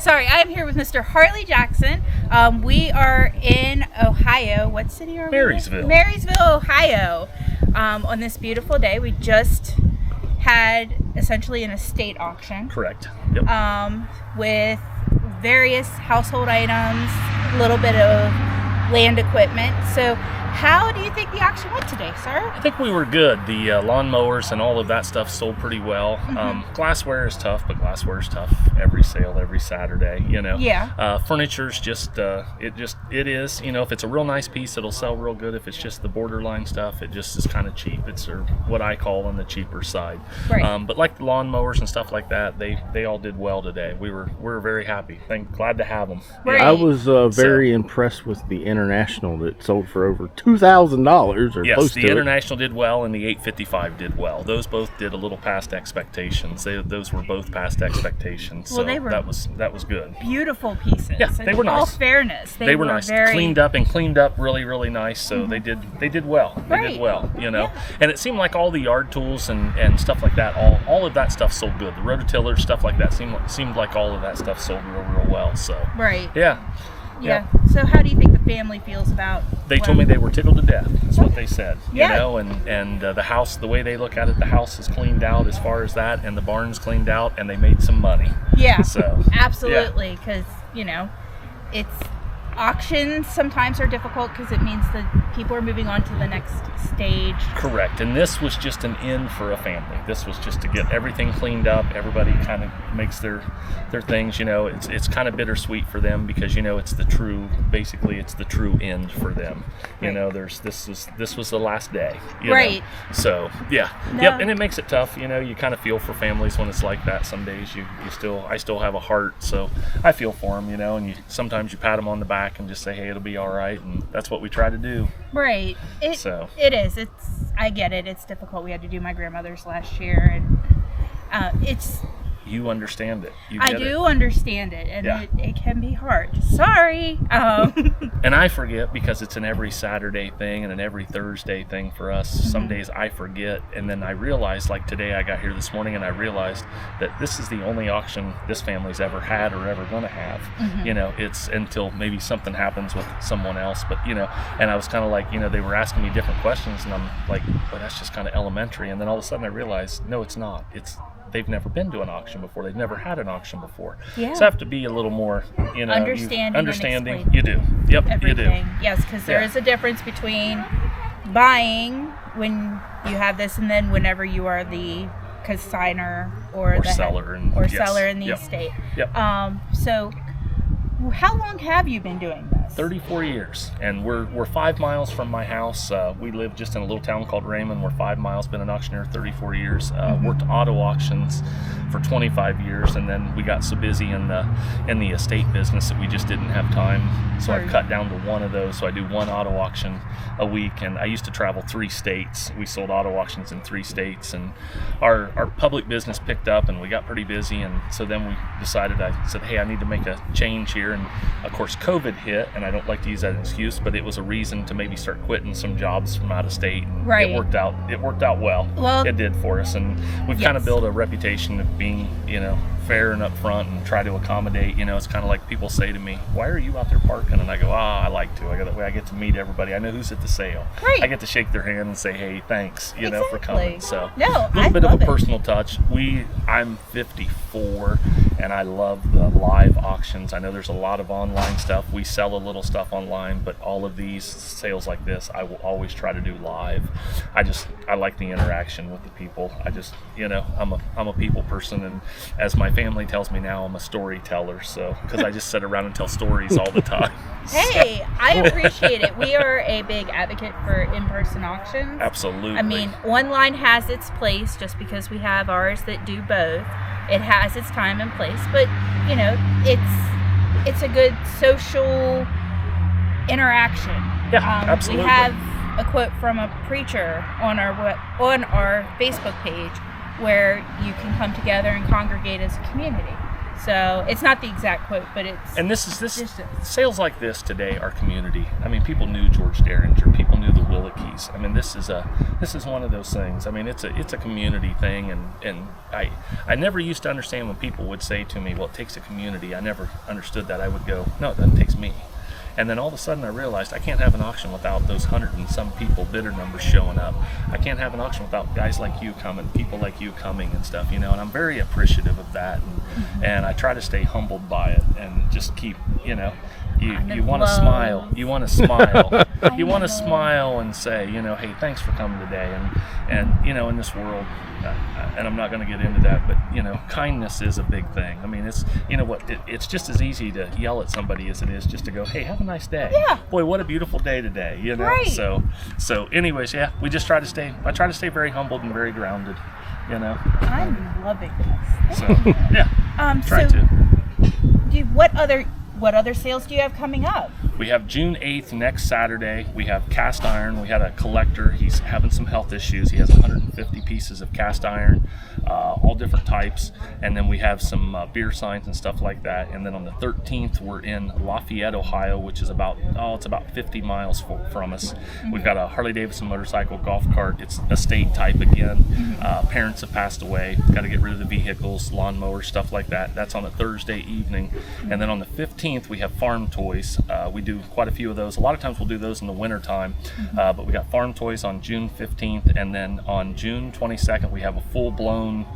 Sorry, I'm here with Mr. Harley Jackson. We are in Ohio. What city are we in? Marysville. Marysville, Ohio. On this beautiful day, we just had essentially an estate auction. Correct. Yep. With various household items, a little bit of land equipment. So how do you think the auction went today, sir? I think we were good. The lawnmowers and all of that stuff sold pretty well. Glassware is tough, but glassware is tough every sale, every Saturday, you know. Yeah. Furniture's just, it is, you know, if it's a real nice piece, it'll sell real good. If it's just the borderline stuff, it just is kind of cheap. It's what I call on the cheaper side. Right. But like the lawnmowers and stuff like that, they all did well today. We were very happy. Glad to have them. Right. I was very impressed with the International that sold for over $2,000 or yes, close the to International did well, and the 855 did well. Those both did a little past expectations. Those were both past expectations. Well, so they were that was good. Beautiful pieces. Yeah, they were nice. All fairness, they were nice. Very... Cleaned up really, really nice. So they did well. They did well, you know. Yeah. And it seemed like all the yard tools and stuff like that, all of that stuff sold good. The rototiller, stuff like that, seemed like all of that stuff sold real well. So right. Yeah. Yeah. So how do you think the family feels about? They told me they were tickled to death. That's what they said. Yeah. You know, and the house, the way they look at it, the house is cleaned out as far as that, and the barn's cleaned out, and they made some money. Yeah. So absolutely, because you know, it's auctions sometimes are difficult because it means that people are moving on to the next stage. Correct. And this was just an end for a family. This was just to get everything cleaned up. Everybody kind of makes their things, you know. It's kind of bittersweet for them because, you know, it's the true end for them. You know, this was the last day. You right. know? So yeah. No. Yep. And it makes it tough, you know. You kind of feel for families when it's like that. Some days I still have a heart, so I feel for them, you know, and sometimes you pat them on the back and just say, hey, it'll be all right, and that's what we try to do. Right. It is. I get it. It's difficult. We had to do my grandmother's last year, and it's. You understand it. I do understand it, and it can be hard. Sorry. And I forget because it's an every Saturday thing and an every Thursday thing for us. Some days I forget, and then I realize, like today I got here this morning and I realized that this is the only auction this family's ever had or ever going to have. You know, it's until maybe something happens with someone else, but you know, and I was kind of like, you know, they were asking me different questions and I'm like, well, that's just kind of elementary. And then all of a sudden I realized, no, it's not. They've never been to an auction before. They've never had an auction before. Yeah. So I have to be a little more, you know, understanding. You do. Yep, everything. You do. Yes, because there is a difference between buying when you have this and then whenever you are the consigner or the seller seller in the estate. Yep. So how long have you been doing this? 34 years, and we're 5 miles from my house. We live just in a little town called Raymond. We're 5 miles. Been an auctioneer 34 years. Worked auto auctions for 25 years, and then we got so busy in the estate business that we just didn't have time. So I've cut down to one of those. So I do one auto auction a week, and I used to travel 3 states. We sold auto auctions in 3 states, and our public business picked up, and we got pretty busy. And so then we decided. I said, hey, I need to make a change here. And of course, COVID hit, and I don't like to use that excuse, but it was a reason to maybe start quitting some jobs from out of state. And it worked out well. It did for us, and we've kind of built a reputation of being, you know, fair and upfront and try to accommodate. You know, it's kind of like people say to me, why are you out there parking? And I go, I like to. That way I get to meet everybody. I know who's at the sale. Right. I get to shake their hand and say, hey, thanks, you know, for coming. So a little bit of a personal touch. I'm 54 and I love the live auctions. I know there's a lot of online stuff. We sell a little stuff online, but all of these sales like this, I will always try to do live. I like the interaction with the people. You know, I'm a people person, and as my family tells me now, I'm a storyteller. So, because I just sit around and tell stories all the time. Hey, I appreciate it. We are a big advocate for in-person auctions. Absolutely. I mean, online has its place just because we have ours that do both. It has its time and place, but you know, it's a good social interaction. Yeah, absolutely. We have a quote from a preacher on our Facebook page where you can come together and congregate as a community. So it's not the exact quote, but it's. And this sales like this today are community. I mean, people knew George Derringer, people knew the Willikes. I mean, this is one of those things. I mean, it's a community thing, and I never used to understand when people would say to me, "Well, it takes a community." I never understood that. I would go, "No, it doesn't. It takes me." And then all of a sudden I realized I can't have an auction without those 100 and some people, bidder numbers showing up. I can't have an auction without guys like you coming, people like you coming and stuff, and I'm very appreciative of that. And I try to stay humbled by it and just keep, you want to smile. You want to smile. You want to smile and say, hey, thanks for coming today. And in this world, and I'm not going to get into that, but kindness is a big thing. I mean, it's it's just as easy to yell at somebody as it is just to go, hey, have a nice day. Yeah. Boy, what a beautiful day today. Right. So anyways, yeah, we just try to stay very humbled and very grounded. I'm loving this. So yeah. Try to. What other sales do you have coming up? We have June 8th next Saturday. We have cast iron. We had a collector. He's having some health issues. He has 150 pieces of cast iron, all different types. And then we have some beer signs and stuff like that. And then on the 13th, we're in Lafayette, Ohio, which is about 50 miles from us. Mm-hmm. We've got a Harley Davidson motorcycle golf cart. It's estate type again. Mm-hmm. Parents have passed away. Got to get rid of the vehicles, lawnmowers, stuff like that. That's on a Thursday evening. Mm-hmm. And then on the 15th, we have farm toys. We do quite a few of those. A lot of times we'll do those in the winter time, but we got farm toys on June 15th, and then on June 22nd we have a full-blown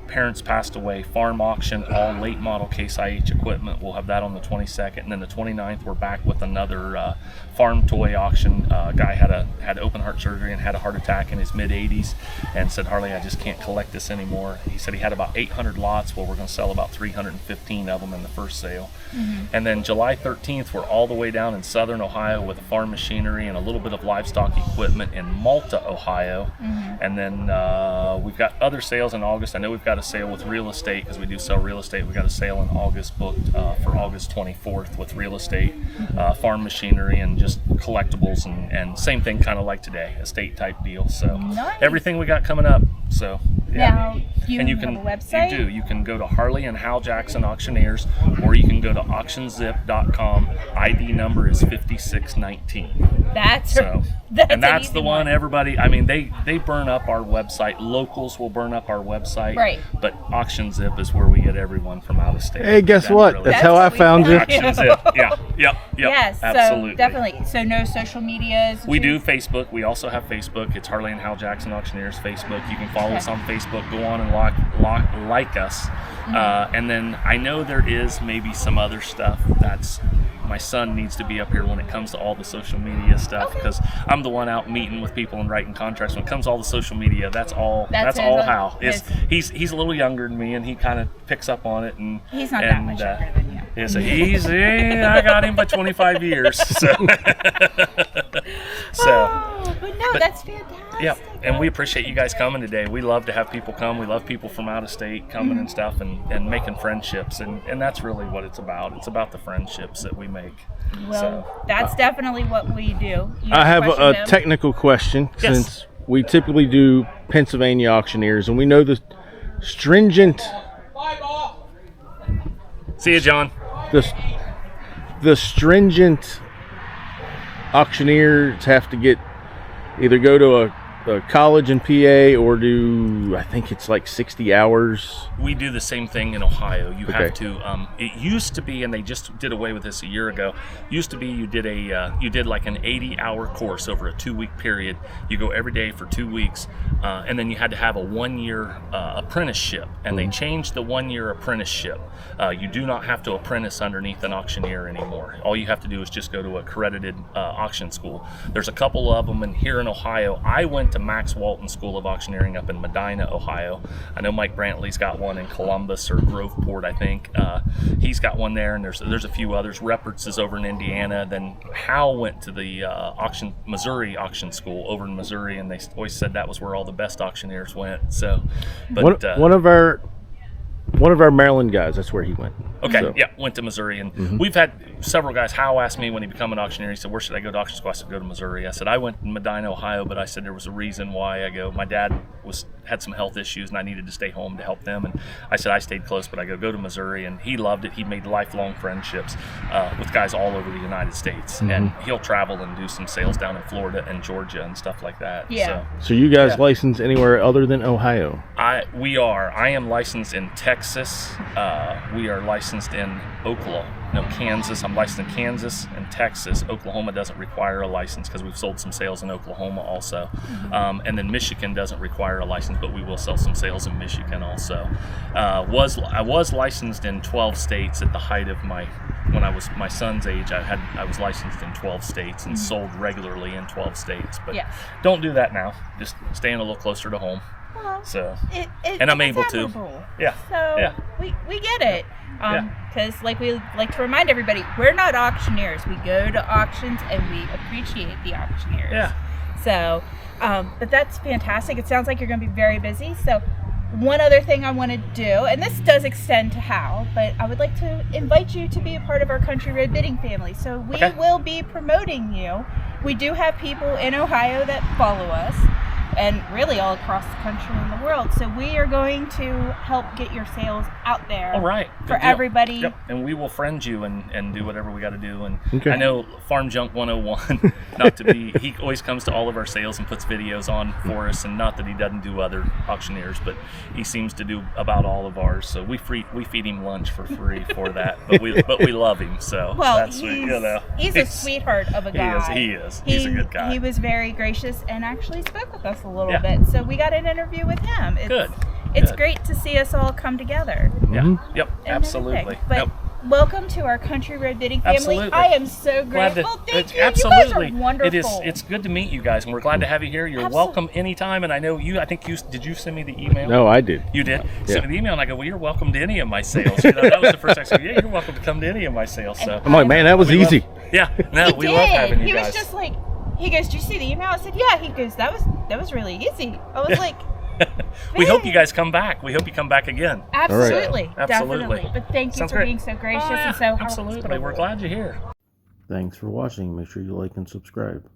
parents passed away farm auction, all late model Case IH equipment. We'll have that on the 22nd, and then the 29th we're back with another farm toy auction. Guy had open heart surgery and had a heart attack in his mid-80s and said, Harley, I just can't collect this anymore. He said he had about 800 lots. Well, we're going to sell about 315 of them in the first sale. Mm-hmm. And then July 13th, we're all the way down in southern Ohio with farm machinery and a little bit of livestock equipment in Malta, Ohio. Mm-hmm. And then we've got other sales in August. I know we've got a sale with real estate because we do sell real estate. We got a sale in August booked for August 24th with real estate, farm machinery, and just collectibles, and same thing kind of like today, estate type deal. So nice. Everything we got coming up. So yeah. Now, you have a website? You do. You can go to Harley and Hal Jackson Auctioneers, or you can go to auctionzip.com. ID number is 5619. That's the one everybody, I mean, they burn up our website. Locals will burn up our website. Right. But Auction Zip is where we get everyone from out of state. Hey, guess what? Really That's how I found you. Auction Zip. Yeah. Yes, absolutely. So definitely. So no social medias? We do Facebook. We also have Facebook. It's Harley and Hal Jackson Auctioneers Facebook. You can follow us on Facebook. Go on and like us. Mm-hmm. And then I know there is maybe some other stuff that's my son needs to be up here when it comes to all the social media stuff, because I'm the one out meeting with people and writing contracts. When it comes to all the social media, that's all Hal. He's a little younger than me, and he kind of picks up on it. And he's not that much younger than you. I got him by 25 years. So, but no, that's fantastic. Yeah, and we appreciate you guys coming today. We love to have people come. We love people from out of state coming and stuff, and making friendships, and that's really what it's about. It's about the friendships that we make. Well, that's definitely what we do. I have a technical question. Yes. Since we typically do Pennsylvania auctioneers, and we know the stringent. See you, John. The stringent auctioneers have to either go to a college in PA or do, I think it's like 60 hours. We do the same thing in Ohio. You have to. It used to be, and they just did away with this a year ago. Used to be you did like an 80-hour course over a 2-week period. You go every day for 2 weeks, and then you had to have a 1-year apprenticeship. And they changed the 1-year apprenticeship. You do not have to apprentice underneath an auctioneer anymore. All you have to do is just go to accredited auction school. There's a couple of them here in Ohio. I went to Max Walton School of Auctioneering up in Medina, Ohio. I know Mike Brantley's got one in Columbus or Groveport, I think. He's got one there, and there's a few others. Reppert's is over in Indiana. Then Hal went to the Missouri Auction School over in Missouri, and they always said that was where all the best auctioneers went. So, but one of our Maryland guys, that's where he went. Okay, so. Yeah, went to Missouri, and we've had several guys. Hal asked me when he became an auctioneer, he said, where should I go to auction school? I said, go to Missouri. I said, I went to Medina, Ohio, but I said there was a reason why I go. My dad had some health issues, and I needed to stay home to help them. And I said I stayed close, but I go to Missouri, and he loved it. He made lifelong friendships with guys all over the United States, and he'll travel and do some sales down in Florida and Georgia and stuff like that. Yeah. So you guys licensed anywhere other than Ohio? We are. I am licensed in Texas. We are licensed in Kansas. I'm licensed in Kansas and Texas. Oklahoma doesn't require a license because we've sold some sales in Oklahoma also. And then Michigan doesn't require a license, but we will sell some sales in Michigan also. I was licensed in 12 states at the height of when I was my son's age. I was licensed in 12 states and sold regularly in 12 states. But don't do that now. Just staying a little closer to home. Well, so and I'm able to. Yeah. So we get it. Because we like to remind everybody, we're not auctioneers. We go to auctions and we appreciate the auctioneers. Yeah. So, but that's fantastic. It sounds like you're going to be very busy. So, one other thing I want to do, and this does extend to Hal, but I would like to invite you to be a part of our Country Road Bidding family. So we will be promoting you. We do have people in Ohio that follow us, and really all across the country and the world. So we are going to help get your sales out there. All right. For everybody. Yep. And we will friend you and do whatever we got to do. And I know Farm Junk 101, he always comes to all of our sales and puts videos on for us. And not that he doesn't do other auctioneers, but he seems to do about all of ours. So we feed him lunch for free for that. But we love him. So he's a sweetheart of a guy. He is. He's a good guy. He was very gracious and actually spoke with us a little bit, so we got an interview with him. It's great to see us all come together. Yep, absolutely. But welcome to our Country Road Bidding family. Absolutely. I am so grateful. Thank you. Absolutely. You guys are wonderful. It's good to meet you guys, and we're glad to have you here. You're welcome anytime. And I know did you send me the email? No, I did. You did? You sent me the email, and I go, well, you're welcome to any of my sales. That was the first time I said, yeah, you're welcome to come to any of my sales. So I'm like, man, that was easy. We love having you guys. He was just like, he goes, "Do you see the email?" I said, "Yeah." He goes, "That was really easy." I was like, we hope you guys come back. We hope you come back again. Absolutely, right. Definitely. But thank you for being so gracious and so absolutely. We're glad you're here. Thanks for watching. Make sure you like and subscribe.